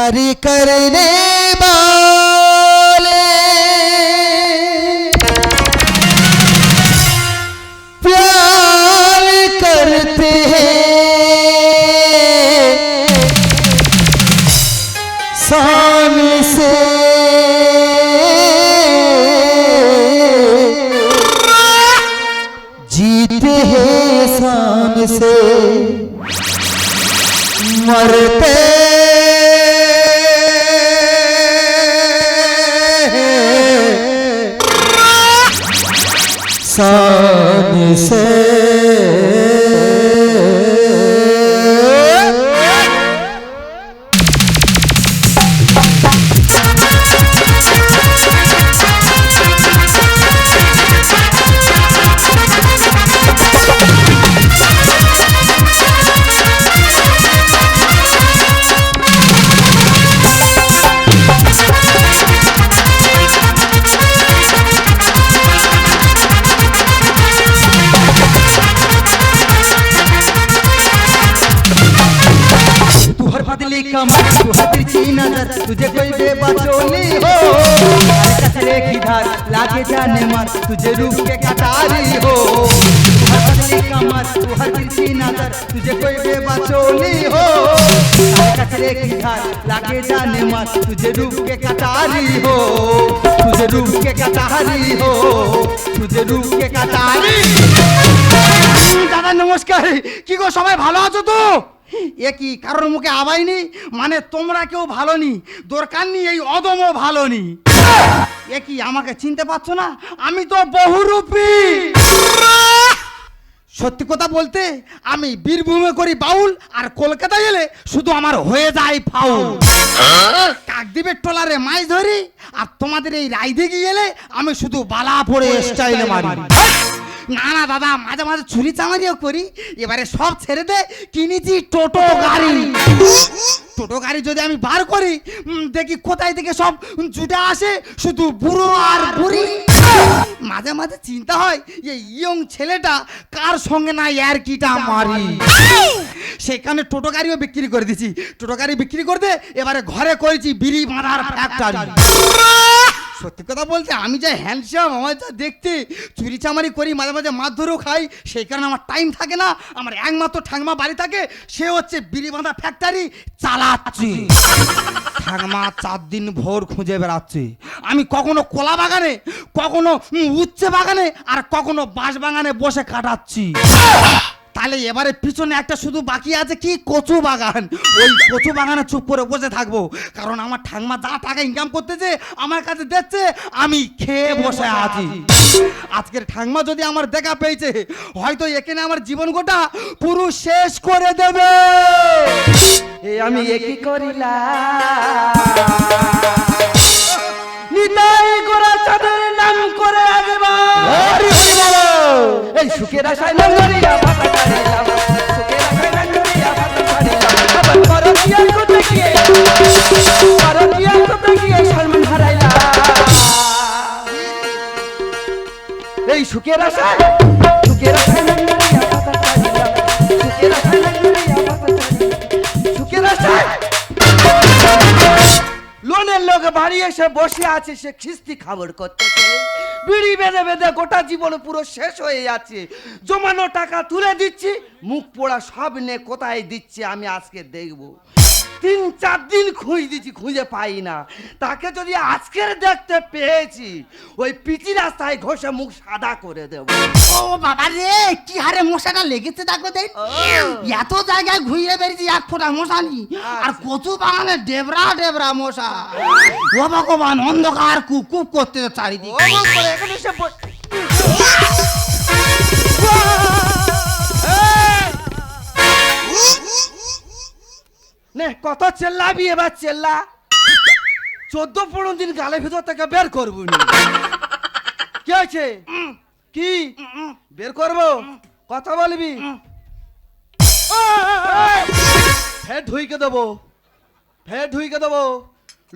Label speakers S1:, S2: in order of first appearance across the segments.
S1: प्यार करने वाले प्यार करते हैं सामने से जीते हैं सामने से मरते सामने से
S2: तुझे कोई बेबचोली हो कचरे की धार लागे जाने मत तुझे रूप के कटारी हो बदली कमर तू हर तिरछी नजर तुझे कोई बेबचोली हो कचरे की धार लागे जाने मत तुझे रूप के कटारी हो तुझे रूप के कटारी हो तुझे रूप के कटारी। दादा नमस्कार কি গো সবাই ভালো আছো তো? এ কি কারোর মুখে আওয়াজ নেই মানে তোমরা কেউ ভালো নি দরকার নেই এই অদমও ভালো নি এ কি আমাকে চিনতে পারছো না আমি তো বহুরূপী সত্যি কথা বলতে আমি বীরভূমে করি বাউল আর কলকাতায় এলে শুধু আমার হয়ে যায় ফাউল কাকদ্বীপের ট্রলারে মাছ ধরি আর তোমাদের এই রায়দিঘি এলে আমি শুধু বালা পড়ে স্টাইলে মারি না না দাদা মাঝে মাঝে ছুরি চামারিও করি এবারে সব ছেড়ে দে কিনেছি টোটো গাড়ি টোটো গাড়ি যদি আমি বার করি দেখি কোথায় থেকে সব জুটা আসে শুধু বুড়ো আর বুড়ি মাঝে মাঝে চিন্তা হয় এই ইয়ং ছেলেটা কার সঙ্গে না ইয়ার কিটা মারি সেখানে টোটো গাড়িও বিক্রি করে দিছি টোটো গাড়ি বিক্রি করতে এবারে ঘরে করেছি বিড়ি বাঁধার ফ্যাক্টরি সত্যি কথা বলতে আমি যে হ্যান্ডসাম আমার যা দেখতে চুরি চামারি করি মাঝে মাঝে মাছ ধরেও খাই সেই কারণে আমার টাইম থাকে না আমার একমাত্র ঠাকমা বাড়ি থাকে সে হচ্ছে বিড়ি বাঁধা ফ্যাক্টরি চালাচ্ছে ঠাকমা 4 দিন ভোর খুঁজে বেড়াচ্ছে আমি কখনো কলা বাগানে কখনো উচ্ছে বাগানে আর কখনো বাঁশ বাগানে বসে কাটাচ্ছি তাহলে এবারে পিছনে একটা শুধু বাকি আছে কি কচু বাগান ওই কচু বাগানে চুপ করে বসে থাকবো কারণ আমার ঠাকমা যা টাকা ইনকাম করতেছে আমার কাছে দিচ্ছে আমি খেয়ে বসে আছি আজকের ঠাকমা যদি আমার দেখা পেয়েছে হয়তো এখানে আমার জীবন গোটা পুরো শেষ করে দেবে এই আমি একই করিলাম নিতাই গোরা চাঁদের নাম করে আগেবা এই সুখের আশায় নগরিয়া ভাতা ছাড়িলাম সুখের আশায় নগরিয়া ভাতা ছাড়িলাম আবার পরকিয়ার কথা গিয়ে সম্মান হারাইলাম এই সুখের আশায় নগরিয়া ভাতা ছাড়িলাম সুখের আশায় নগরিয়া ভাতা ছাড়িলাম সুখের আশায় লোনের লোক বাড়ি এসে বসে আছে সে খিস্তি খাবার করতেছে বিড়ি বেঁধে বেঁধে গোটা জীবন পুরো শেষ হয়ে যাচ্ছে জমানো টাকা তুলে দিচ্ছি মুখ পোড়া সব নে কোথায় দিচ্ছে আমি আজকে দেখবো 3-4 দিন খুঁজে পাই না তাকে যদি আজকের দেখতে পেয়েছি ওই পিচি রাস্তায় ঘষে মুখ সাদা করে দেব ও বাবা রে কি হারে মশাটা লেগেছে দেখো দেখ এত জায়গায় ঘুরে বেরিয়েছি এক ফোঁটা মশা নি আর কচু বাগানে ডেবরা ডেবরা মশা ও ভগবান অন্ধকার কুপ কুপ করতে চারিদিকে এখানে সে নে কত চেল্লাবি এবার চেল্লা 14-15 দিন গালের ভিতর থেকে বের করবো কি আছে কি বের করবো কথা বলবি ফের ঢুইকে দেবো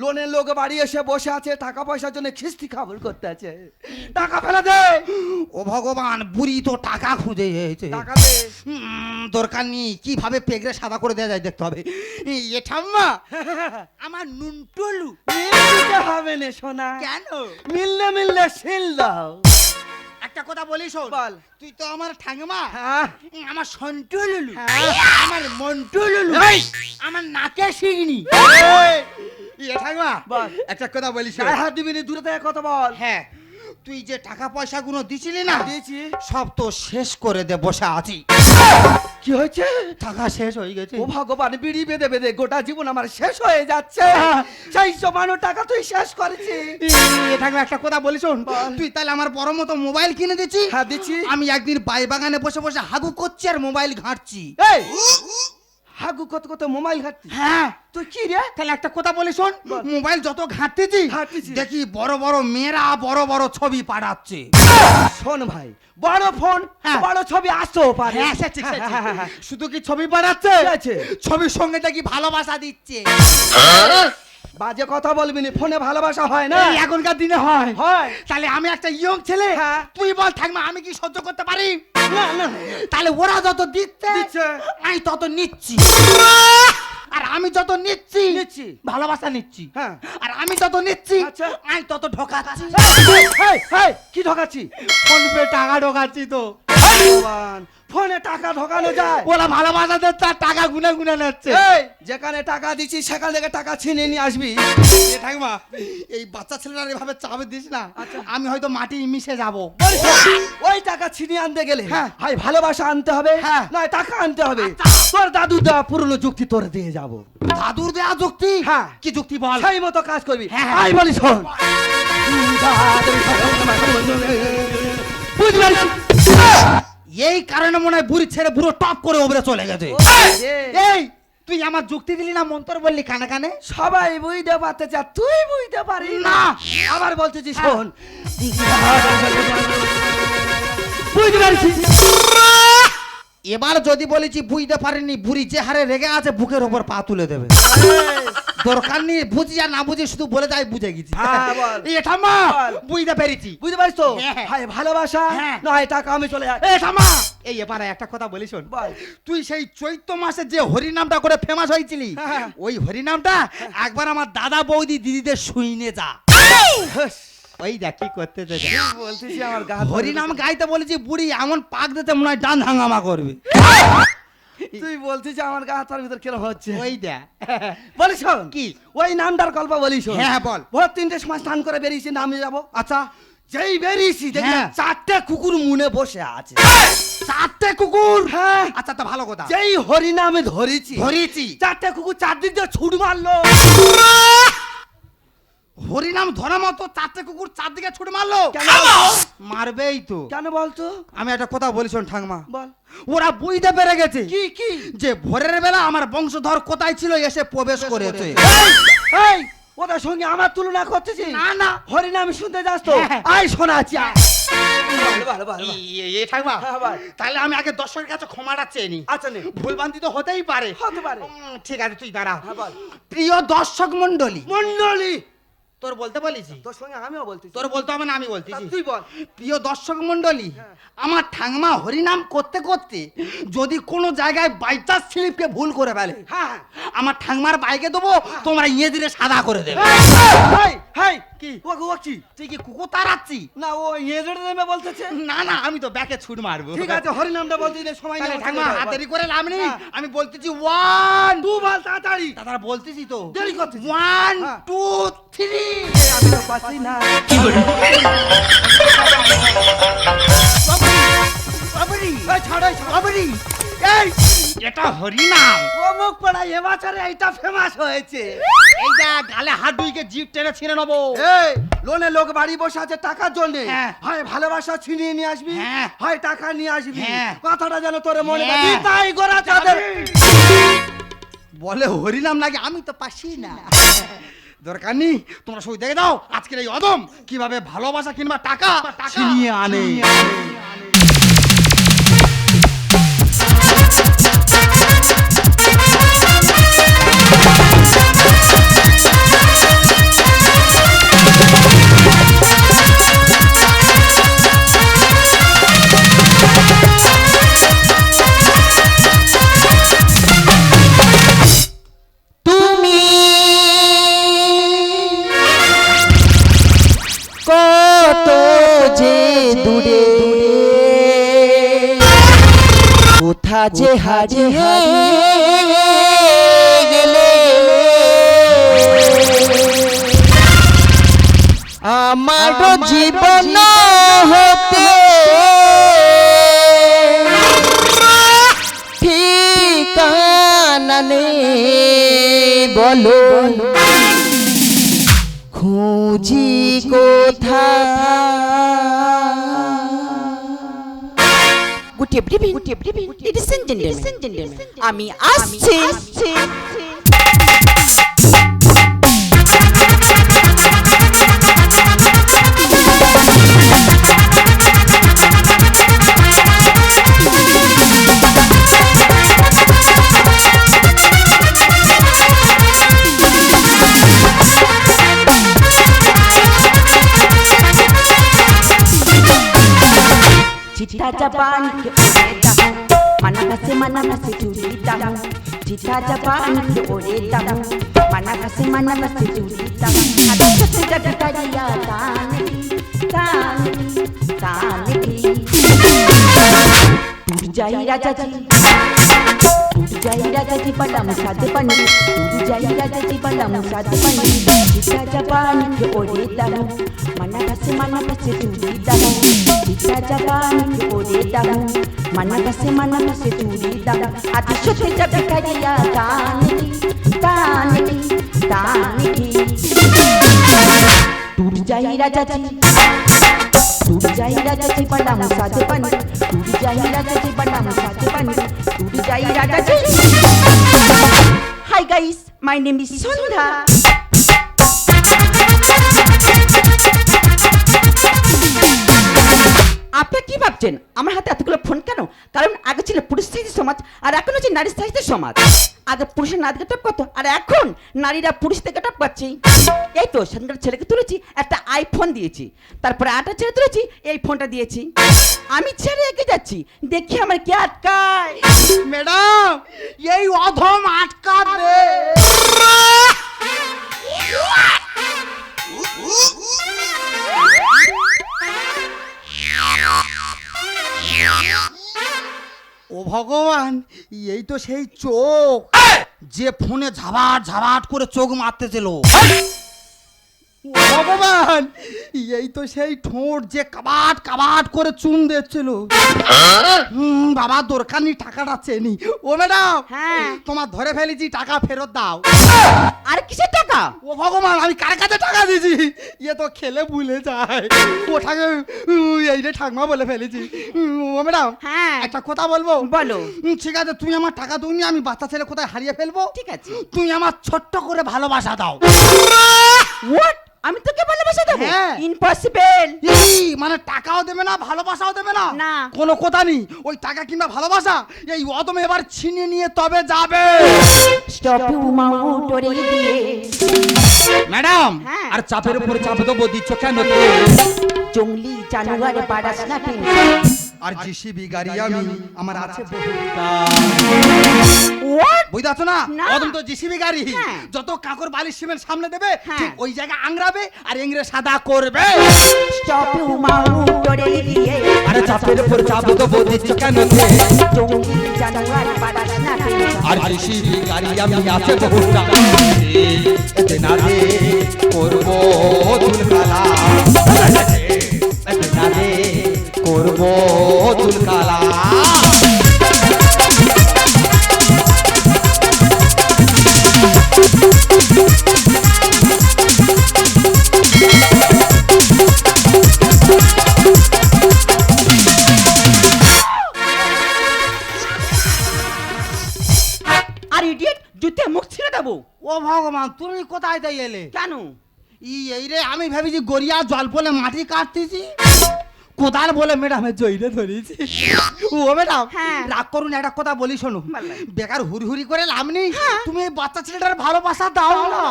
S3: লোনের লোক বাড়ি এসে বসে আছে, টাকা পয়সার জন্য খিস্তি খাবল করতে আছে। টাকা ফেলে দে।
S2: ও ভগবান, বুড়ি তো টাকা খুঁজে এসেছে।
S3: টাকা দে।
S2: দরকার নেই, কিভাবে পেগড়ে সাদা করে দেওয়া যায় দেখতে হবে। এ ঠাম্মা, আমার নুনটুলু
S3: মিলতে হবে না সোনা।
S2: কেন?
S3: মিললে শিল দাও।
S2: একটা কথা বলি শোন,
S3: বল।
S2: তুই তো আমার ঠাঙ্গমা,
S3: হ্যাঁ
S2: আমার সন্টুলুলু,
S3: হ্যাঁ।
S2: আমার মন্টুলুলু, আমার নাকে শিগনি। এ ঠাঙ্গমা,
S3: বল।
S2: একটা কথা বলি শোন।
S3: গায়ে হাত দিবি না, দূরে থেকে কথা বল।
S2: হ্যাঁ, তুই যে টাকা পয়সা গুলো দিছিলি না,
S3: দিয়েছি।
S2: সব তো শেষ করে দে বসে আছি।
S3: কি হয়েছে?
S2: টাকা শেষ হয়ে গেছে।
S3: ও ভগবান, বিড়ি বেঁধে বেঁধে গোটা জীবন আমার শেষ হয়ে যাচ্ছে। সেই জমানো টাকা তুই শেষ করেছিস।
S2: ঠাকুর, একটা কথা বলি শোন,
S3: বল।
S2: তুই তাহলে আমার বড় মতো মোবাইল কিনে দিচ্ছি।
S3: হ্যাঁ দিচ্ছি।
S2: আমি একদিন বাই বাগানে বসে বসে হাগু করছি আর মোবাইল ঘাঁটছি।
S3: এই হাগু কত কত মোবাইল ঘাটতি?
S2: হ্যাঁ,
S3: তুই কি রে?
S2: তাহলে একটা কথা বলি শোন,
S3: বল।
S2: মোবাইল যত ঘাঁটতেছি
S3: ঘাঁটতেছি।
S2: দেখি বড় বড় মেয়েরা বড় বড় ছবি পাঠাচ্ছে।
S3: শোন ভাই, বড় ফোন,
S2: হ্যাঁ।
S3: বড় ছবি আসতেও পারে।
S2: হ্যাঁ, সে ঠিক, সে ঠিক।
S3: হ্যাঁ, হ্যাঁ, হ্যাঁ।
S2: শুধু কি ছবি পাঠাচ্ছে,
S3: ঠিক আছে।
S2: ছবির সঙ্গে দেখি ভালোবাসা দিচ্ছে।
S3: বাজে কথা বলবি না, ফোনে ভালোবাসা হয় না।
S2: এই এখনকার দিনে হয়।
S3: হয়।
S2: তাহলে আমি একটা ইয়ং ছেলে,
S3: হ্যাঁ।
S2: তুই বল ঠাকমা, আমি কি সহ্য করতে পারি?
S3: না না,
S2: তাহলে ওরা যত দিচ্ছে
S3: দিচ্ছে।
S2: আমি তত নিচ্ছি, আর আমি যত নিচ্ছি
S3: নিচ্ছি।
S2: ভালোবাসা নিচ্ছি,
S3: হ্যাঁ।
S2: আর আমি যত নিচ্ছি
S3: আচ্ছা।
S2: আমি তত ঢোকাচ্ছি।
S3: হেই, হেই, কি ঢোকাচ্ছি?
S2: ফোন পে টাকা ঢোকাচ্ছি তো।
S3: ভগবান, ফোনে টাকা ঢোকানো যায়?
S2: ওরা ভালোবাসা দিচ্ছে আর টাকা গুনে গুনে নিচ্ছে।
S3: এই, যেখানে টাকা দিচ্ছি সেখান থেকে টাকা ছিনে নিয়ে আসবি।
S2: এ ঠাকুমা, এই বাচ্চা ছেলেরা এভাবে চাপ দিস না,
S3: আচ্ছা।
S2: আমি হয়তো মাটি মিশে যাব।
S3: ওই টাকা ছিনিয়ে আনতে গেলে
S2: হ্যাঁ।
S3: হয় ভালোবাসা আনতে হবে,
S2: হ্যাঁ।
S3: নয় টাকা আনতে হবে।
S2: আচ্ছা।
S3: তোর দাদু দেওয়া পুরনো যুক্তি তোর দিয়ে যাব।
S2: দাদুর দেয়া যুক্তি?
S3: হ্যাঁ।
S2: কি যুক্তি বল?
S3: সেই মতো কাজ করবি।
S2: হ্যাঁ, হ্যাঁ।
S3: আই বলি শোন, বুঝতে পারছিস?
S2: এই কারণে মনে হয় বুড়ি ছেড়ে বুড়ো টপ করে ওপরে চলে গেছে। এই, তুই আমার যুক্তি দিলি না, মন্তর বললি কানে কানে।
S3: সবাই বুঝতে পারতে চা, তুই বুঝতে পারি
S2: না।
S3: আবার বলতেছি শোন, বুঝতে পারছিস?
S2: এবার যদি বলেছি বুঝতে পারিনি, বুড়ি যে হারে রেগে আছে বুকের ওপর পা তুলে দেবে। দরকার নেই, বুঝি আর না বুঝি, শুধু বলে যাই বুঝে গেছি।
S3: হ্যাঁ, বল।
S2: এ ঠাম্মা,
S3: বল।
S2: বুঝতে পেরেছি।
S3: বুঝতে পারিস তো?
S2: হ্যাঁ।
S3: হয় ভালোবাসা,
S2: হ্যাঁ।
S3: নয় টাকা, আমি চলে যাই।
S2: এ ঠাম্মা, এই এবারে একটা কথা বলি শোন।
S3: বল।
S2: তুই সেই চৈত্র মাসে যে হরি নামটা করে ফেমাস হয়েছিলি,
S3: হ্যাঁ।
S2: ওই হরি নামটা একবার আমার দাদা বৌদি দিদিদের শুইনে যা। ওই দেখ কি করতে দে।
S3: বলতেছি আমার গা
S2: হরি নাম গাইতে বলেছি, বুড়ি এমন পাক দিতে মনে হয় ডান হাঙ্গামা করবে।
S3: তুই বলছিস আমার গা হাতার ভিতর কিরম হচ্ছে।
S2: ওই দেখ।
S3: বলিস শোন,
S2: কি?
S3: ওই নামটার গল্প বলিস।
S2: হ্যাঁ, হ্যাঁ, বল।
S3: ভোর 3টের সময় স্নান করে বেরিয়েছি, নামে যাবো।
S2: আচ্ছা,
S3: যেই বেরিয়েছি দেখি
S2: হ্যাঁ।
S3: 4টে কুকুর মুনে বসে আছে।
S2: 4টে কুকুর?
S3: হ্যাঁ।
S2: আচ্ছা, তো ভালো কথা।
S3: যেই হরি নামে ধরেছি,
S2: ধরেছি।
S3: 4টে কুকুর 4 দিক দিয়ে ছুট মারলো।
S2: হরিনাম ধরা মতো 4টে কুকুর 4 দিকে ছুটে মারলো।
S3: কেন বলতো?
S2: মারবেই তো।
S3: কেন বলতো?
S2: আমি একটা কথা বলি শোন ঠাকমা,
S3: বল।
S2: ওরা বুঝতে পেরে গেছে
S3: কি কি?
S2: যে ভোরের বেলা আমার বংশধর কোথায় ছিল এসে প্রবেশ করেছে।
S3: এই, এই, ওদের সঙ্গে আমার তুলনা করতেছিস?
S2: না, না।
S3: হরি নাম শুনতে যাস তো?
S2: হ্যাঁ।
S3: আয় শোনাচ্ছি, আয়। ভালো, ভালো, ভালো।
S2: এ ঠাকমা,
S3: হ্যাঁ, ভাই।
S2: তাহলে আমি আগে দর্শকের কাছে ক্ষমাটা চেয়ে নি।
S3: আচ্ছা নে।
S2: ভুলভ্রান্তি তো হতেই পারে।
S3: হতে পারে।
S2: ঠিক আছে, তুই দাঁড়া।
S3: হ্যাঁ, বল।
S2: প্রিয় দর্শক মন্ডলী,
S3: মন্ডলী,
S2: তোর বলতে বলেছি?
S3: তোর সঙ্গে আমিও বলতেছি।
S2: তোর বলতে হবে না, আমি
S3: তা
S2: বলতেছি।
S3: তুই বল।
S2: প্রিয় দর্শক মন্ডলী,
S3: হ্যাঁ।
S2: আমার ঠাকমা হরিনাম করতে করতে যদি কোনো জায়গায় বাইচান্স স্লিপকে ভুল করে ফেলে,
S3: হ্যাঁ।
S2: আমার ঠাকমার বাইকে দেবো, তোমরা ইয়ে দিলে সাদা করে দেবে।
S3: হেই, হেই,
S2: কি?
S3: ও গো কি?
S2: তুই কি কুকুর তাড়াচ্ছি?
S3: না, ও ইয়েজড়ে নেমে বলতেছে।
S2: না না, আমি তো ব্যাকে ছুট মারবো।
S3: ঠিক আছে, হরি নামটা বলতে দিলে সময়
S2: তাহলে
S3: নেই।
S2: ঠাকমা হাতেরি করে লাভ নেই,
S3: হ্যাঁ।
S2: আমি বলতেছি 1
S3: তুই বল তাড়াতাড়ি।
S2: দাদা বলতেছি তো,
S3: দেরি করছিস।
S2: 1
S3: হ্যাঁ।
S2: 2 3।
S3: আমি তো পাচ্ছি না।
S2: বাবরি,
S3: এই ছাড়, এই ছাড়।
S2: বাবরি, এই এটা হরিনাম।
S3: ও মুখ পড়া এবছরে এইটা ফেমাস হয়েছে।
S2: এইটা গালে হাত দুইকে জিভ টেনে ছিঁড়ে নেবো।
S3: এই লোনে লোক বাড়ি বসে আছে টাকার জন্য।
S2: হ্যাঁ।
S3: হয় ভালোবাসা ছিনিয়ে নিয়ে আসবি,
S2: হ্যাঁ।
S3: হয় টাকা নিয়ে আসবি।
S2: হ্যাঁ।
S3: কথাটা যেন তোর মনে
S2: হ্যাঁ।
S3: থাকে। তাই গোরা চাঁদের
S2: বলে হরিনাম নাকি, আমি তো পাসি না। দরকার নেই, তোমরা সই দেখে দাও আজকের এই অদম কিভাবে ভালোবাসা কিংবা টাকা ছিনিয়ে আনে।
S3: কোথা যে হারিয়ে গেলে আমার জীবন হতে ঠিকানা নেই বলো খুঁজি কোথা আমি আসছি
S4: चिट्ठा जबान के ओढ़ेता हूँ मना से झूठीता हूँ चिट्ठा जबान के ओढ़ेता हूँ मना से झूठीता हूँ अभी से जग करिया तान की टूट जाई राजा जी बड़ा मुसाद बन टूट जाई राजा जी बड़ा मुसाद बन चिट्ठा जबान के ओढ़ेता हूँ मना से झूठीता हूँ चिट्ठा जबान के ओढ़ेता हूँ मन से झूठीता हूँ अभी से जग करिया तान की टूट जाई राजा जी बड़ा मुसाद बन टूट जाई राजा जी बड़ा मुसाद बन टूट जाई राजा जी hi guys my name is Sandhya আপনি কি ভাবছেন আমার হাতে এতগুলো ফোন কেন কারণ আগে ছিল পুরুষ সাহিত্য সমাজ আর এখন হচ্ছে নারী সাহিত্য সমাজ আগে পুরুষের নারীকে টপ করতো আর এখন নারীরা পুরুষদেরকে টপ করছে এই তো সেখানকার ছেলেকে তুলেছি একটা আইফোন দিয়েছি তারপরে আটা ছেড়ে তুলেছি এই ফোনটা দিয়েছি আমি ছেড়ে এগিয়ে যাচ্ছি দেখি আমার কে আটকায়
S2: ম্যাডাম এই অধম আটকাবে ও ভগবান এই তো সেই চোখ যে ফোনে ঝাবাট করে চোখ মারতেছিল ও ভগবান এই তো সেই ঠোঁট যে কাবাট করে চুন দিচ্ছিল বাবা দরকার নেই টাকাটা চেনি ও ম্যাডাম
S4: হ্যাঁ
S2: তোমার ধরে ফেলেছি টাকা ফেরত দাও
S4: আর কিসের টাকা
S2: ও ভগবান আমি কার কাছে টাকা দিয়েছি ইয়ে তো খেলে ভুলে যায় ওটাকে এই রে ঠাকমা বলে ফেলেছি ও ম্যাডাম
S4: হ্যাঁ
S2: একটা কথা বলবো
S4: বলো
S2: ঠিক আছে তুমি আমার টাকা তুমি আমি বাচ্চা ছেলে কোথায় হারিয়ে ফেলবো
S4: ঠিক আছে
S2: তুমি আমার ছোট্ট করে ভালোবাসা দাও
S4: হোয়াট আমি তোকে ভালোবাসা দেবো
S2: হ্যাঁ।
S4: ইম্পসিবল
S2: মানে টাকাও দেবে না ভালোবাসাও দেবে না
S4: না।
S2: কোনো কথা নেই ওই টাকা কিংবা ভালোবাসা এই অদম এবার ছিনিয়ে নিয়ে তবে যাবে
S4: স্টপ ইউ মাউট ওরে দিয়ে
S2: ম্যাডাম
S4: হ্যাঁ।
S2: আর চাপের উপরে চাপ দেবো দিচ্ছ কেন
S4: জঙ্গলি জানুয়ার পাড়াস না কেন
S2: আর জিসিবি গাড়ি আমি আমার আছে
S4: হোয়াট
S2: বুঝতে পারছো না
S4: না।
S2: অদম তো জিসিবি গাড়ি
S4: হ্যাঁ।
S2: যত কাকর বালিশ সিমেন্ট সামনে দেবে
S4: হ্যাঁ।
S2: ঠিক ওই জায়গা আংরাবে আর এংরে সাদা করবে
S4: স্টপ ইউ মাউট ওরে দিয়ে
S2: আরে চাপের উপর চাপ দেবো দিচ্ছ কেন
S4: জঙ্গলি জানুয়ার পাড়াস না কেন
S2: আর জিসিবি গাড়ি আমি আছে বহুটা এতে না রে করবো দুলকালা এতে না রে করবো দুলকালা
S4: আর ইডিয়েট জুতে মুখ ছিঁড়ে দেবো
S2: ও ভগবান তুমি কোথায় তাই এলে
S4: কেন
S2: এই রে আমি ভেবেছি গড়িয়া জল বলে মাটি কাটতেছি কোদাল বলে ম্যাডামের জয়রে ধরেছি ও ম্যাডাম
S4: হ্যাঁ।
S2: রাগ করুন একটা কথা বলি শোনো
S4: বলো।
S2: বেকার হুড়ি করে লাভ নেই তুমি এই বাচ্চা ছেলেটার ভালোবাসা দাও না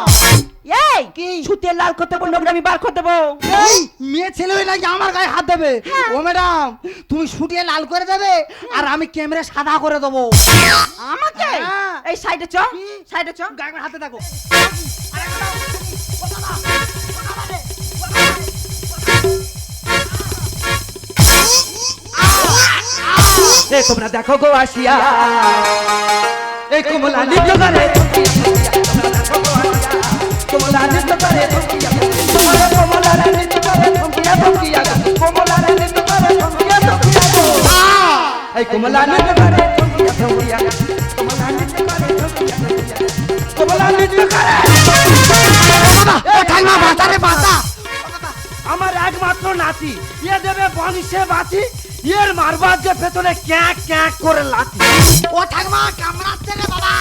S4: এই কি ছুতে লাল করতে বললো আমি বার করে দেবো
S2: এই মেয়ে ছেলে হয়ে নাকি আমার গায়ে হাত দেবে ও ম্যাডাম তুমি শুটিয়ে লাল করে দেবে আর আমি ক্যামেরা সাদা করে দেবো
S4: আমাকে
S2: হ্যাঁ।
S4: এই সাইডে চ সাইডে চ
S2: গায়ে হাতে থাকো
S3: এ তোমরা দেখো গো আসিয়া এই কমলা নৃত্য করে তোমরা দেখো গো আসিয়া কমলা নৃত্য করে কমলা নৃত্য করে থমকিয়া কমলা নৃত্য করে থমকিয়া এই কমলা নৃত্য করে থমকিয়া কমলা নৃত্য করে কমলা নৃত্য করে
S2: ঠাকুমা বাঁচা রে বাঁচা।
S3: আমার একমাত্র নাতি ইয়ে দেবে বংশে বাতি এর মারবার যে ভেতরে ক্যাক ক্যাক করে লাতি
S2: ও ঠাকুমা কামড়াচ্ছে রে বাবা।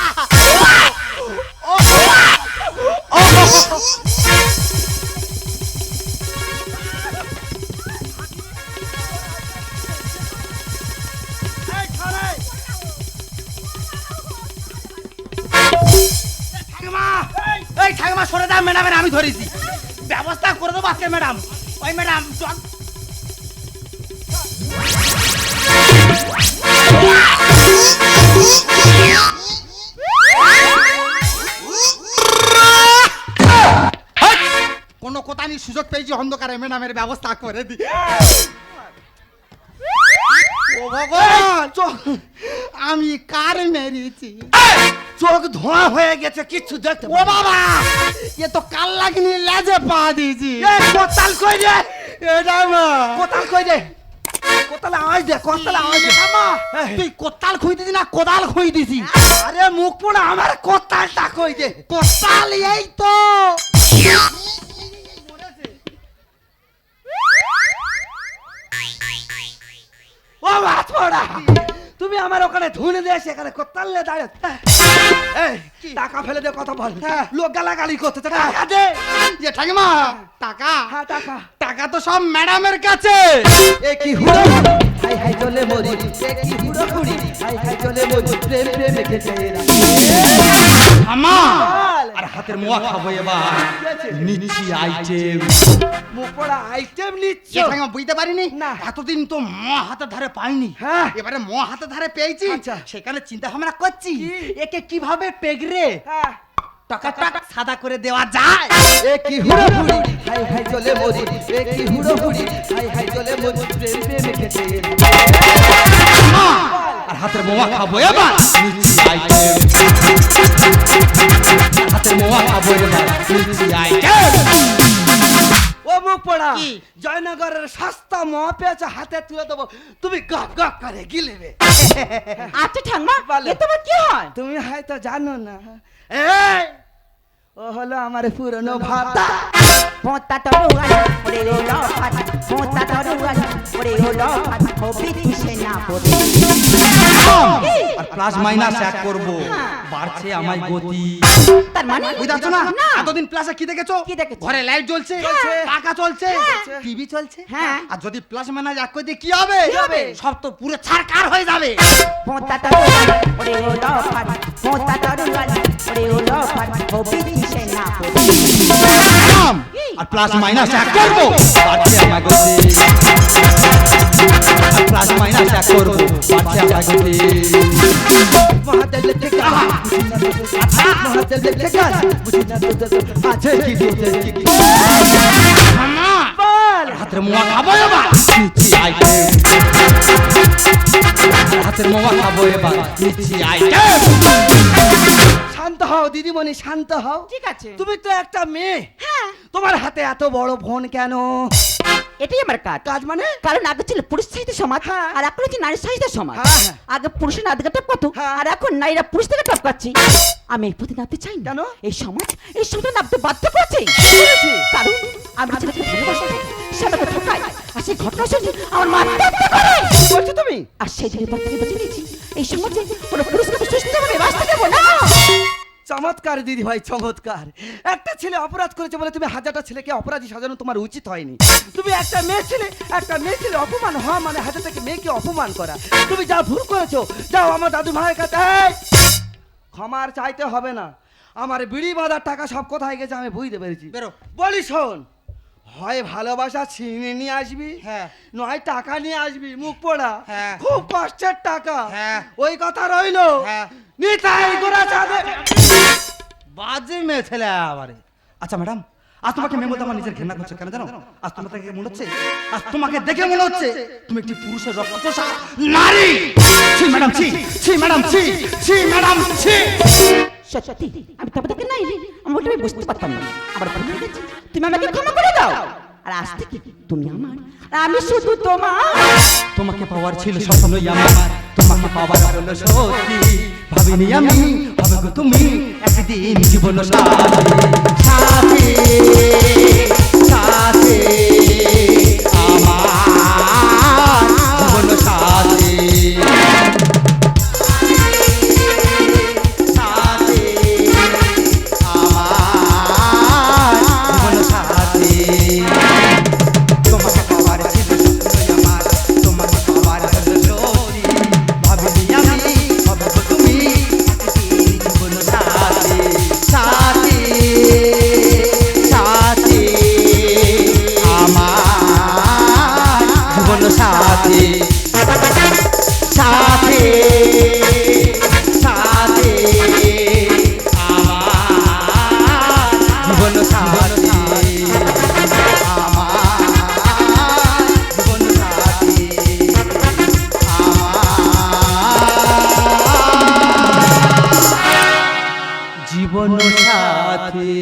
S3: এই ঠাকুমা সরে দাও ম্যাডামের আমি ধরেছি ব্যবস্থা করে দেবো আজকে ম্যাডাম ওই ম্যাডাম
S2: কোনো কোথানি সুযোগ পেয়েছি অন্ধকারে ম্যাডামের ব্যবস্থা করে দি। ও ভগবান, আমি কার মেরেছি?
S3: চোখ ধোঁয়া হয়ে গেছে কিচ্ছু দেখতে
S2: ও বাবা, এ তো কাল লাগিনি লেজে পা দিয়েছি।
S3: কোতাল কই রে
S2: এটা মা
S3: কোতাল কই রে কোতালে আওয়াজ দে কোতালে আওয়াজ দে
S2: তুই কোতাল খুই দিছি না কোদাল খুই দিছি?
S3: আরে মুখ পোড়া আমার কোতালটা কই দে
S2: কোতাল এই তো।
S3: ও মাছ পোড়া তুমি আমার ওখানে ধুনে দিয়ে সেখানে কোতাল লে দাঁড়িয়ে এই টাকা ফেলে দে কথা বল লোক গালাগালি করতে টাকা দে
S2: যে ঠাকুমা টাকা,
S3: হ্যাঁ টাকা
S2: টাকা তো সব ম্যাডামের কাছে।
S3: এ কি হুড়ো হাই হাই চলে মরি এ কি হুড়ো হুড়ি হাই হাই চলে মরি প্রেম প্রেম লিখেছে
S2: আমা
S3: বল।
S2: আর হাতের মোয়া খাবো এবার। নিচ্ছি আইটেম।
S3: মুখ পোড়া আইটেম নিচ্ছ
S2: এ ঠাকুমা বুঝতে পারিনি
S3: না।
S2: এতদিন তো মোয়া হাতের ধারে পাইনি,
S3: হ্যাঁ।
S2: এবারে মোয়া হাতের ধারে পেয়েছি।
S3: আচ্ছা।
S2: সেখানে চিন্তা ভাবনা করছি
S3: কি?
S2: একে কিভাবে পেগরে
S3: হ্যাঁ
S2: টাকা সাদা করে দেওয়া যায়।
S3: এ কি হুড়ো হুড়ি হাই হাই চলে মরি এ কি হুড়ো হুড়ি হাই হাই চলে মরি প্রেম প্রেম লিখেছে
S2: আমা, আর হাতের মোয়া খাবো এবার। নিচ্ছি আইটেম। হাতের মোয়া খাবো এবার। নিচ্ছি আইটেম।
S3: ও মুখ পোড়া
S2: কি?
S3: জয়নগরের সস্তা মহা পেয়েছে হাতে তুলে দেবো তুমি গপ গপ করে গিলবে
S4: আচ্ছা ঠাম্মা
S3: বলো।
S4: এ তোমার কি হয়?
S3: তুমি হয়তো জানো না এই ও হলো আমার পুরনো ভাতা
S4: পোতা তরুয়াল ওরে ও লফাত পোতা তরুয়াল ওরে ও লফাত হবে দিশে না পড়ে
S2: আর প্লাস মাইনাস এক করব, বাড়ছে আমার গতি।
S4: তার মানে
S2: বুঝাচ্ছ না? এতদিন প্লাসে কি দেখেছো?
S4: কি দেখেছো?
S2: ঘরে লাইট জ্বলছে,
S3: জ্বলছে।
S2: পাখা চলছে,
S4: হ্যাঁ।
S2: টিভি চলছে।
S4: হ্যাঁ।
S2: আর যদি প্লাস মাইনাস এক করে দিয়ে কি হবে?
S3: কি হবে?
S2: সব তো পুরো ছারকার হয়ে যাবে।
S4: পোতা তরুয়াল ওরে ও লফাত পোতা তরুয়াল ওরে ও লফাত হবে দিশে না পড়ে
S2: আর প্লাস মাইনাস এক করব, বাড়ছে আমার গতি। আর প্লাস মাইনাস এক করব, বাড়ছে আমার গতি।
S3: মহাদেব লেখা মহাদেব লেখা আছে কি তোদের কি বল
S2: হাতের মোয়া খাবো এবার। নিচ্ছি আইটেম। হাতের মোয়া খাবো এবার। নিচ্ছি আইটেম।
S3: শান্ত হও দিদিমণি শান্ত হও
S4: ঠিক আছে
S3: তুমি তো একটা মেয়ে
S4: হ্যাঁ
S3: তোমার হাতে এত বড় ফোন কেন
S4: এটাই আমার কাজ
S3: কাজ মানে
S4: কারণ আগে ছিল পুরুষ সাহিত্য সমাজ
S3: হ্যাঁ।
S4: আর এখন হচ্ছে নারী সাহিত্য সমাজ
S3: হ্যাঁ, হ্যাঁ।
S4: আগে পুরুষের নাদিকে টপকাতো
S3: হ্যাঁ।
S4: আর এখন নারীরা পুরুষ থেকে টপকাচ্ছি আমি এই পথে নামতে চাই না
S3: কেন?
S4: এই সমাজ নামতে বাধ্য করছে কারণ আমি ছেলেকে ভালোবাসি সেটাকে ঠকাই আর সেই ঘটনা শুনে আমার মাথা করে
S3: কি বলছো তুমি
S4: আর সেই দিনের পর থেকে বেঁচে নিয়েছি এই সমাজে কোনো পুরুষকে সুস্থ ভাবে বাঁচতে দেবো না
S3: চমৎকার দিদি ভাই চমৎকার একটা ছেলে অপরাধ করেছে বলে তুমি হাজারটা ছেলেকে অপরাধী সাজানো তোমার উচিত হয়নি তুমি একটা মেয়ে ছেলে অপমান হওয়া মানে হাজারটাকে মেয়েকে অপমান করা তুমি যা ভুল করেছো যাও আমার দাদু ভাইয়ের কাছে এই, ক্ষমার চাইতে হবে না আমার বিড়ি বাঁধার টাকা সব কোথায় গেছে আমি বুঝতে পেরেছি
S2: বেরো।
S3: বলি শোন হয় ভালোবাসা ছিনিয়ে নিয়ে আসবি
S2: হ্যাঁ।
S3: নয় টাকা নিয়ে আসবি মুখ পোড়া
S2: হ্যাঁ।
S3: খুব কষ্টের টাকা
S2: হ্যাঁ।
S3: ওই কথা রইলো
S2: হ্যাঁ।
S3: নিতাই গোরা চাঁদে
S2: বাজে মেয়ে ছেলে আবারে। আচ্ছা ম্যাডাম,
S3: আজ তোমাকে মেমোতে আমার নিজের ঘৃণা করছে কেন জানো? আজ তোমাকে দেখে মনে হচ্ছে, আজ তোমাকে দেখে মনে হচ্ছে তুমি একটি পুরুষের রক্তচোষা নারী। ছি ম্যাডাম, ছি ছি ম্যাডাম, ছি ছি ম্যাডাম, ছি।
S4: সত্যি আমি তবে থেকে নাই আমি ওটা বুঝতে পারতাম না, আবার ভুলে গেছি। তুমি আমাকে ক্ষমা করে দাও, আর আজ থেকে তুমি আমার আর আমি শুধু তোমার।
S3: তোমাকে পাওয়ার ছিল স্বপ্নই আমার, তোমাকে পাওয়ার হলো সত্যি। ভাবিনি আমি হবে গো তুমি একদিন জীবন সাথী, সাথী আমার জীবন সাথী, সাথী আমার জীবন সাথী। তোমাকে পাওয়ার ছিল স্বপ্নই আমার, তোমাকে পাওয়ার হলো সত্যি। ভাবিনি আমি হবে গো তুমি একদিন জীবন সাথী, সাথী সাথী আমার জীবন সাথী, সাথী সাথী আমার জীবন সাথী, জীবন সাথী।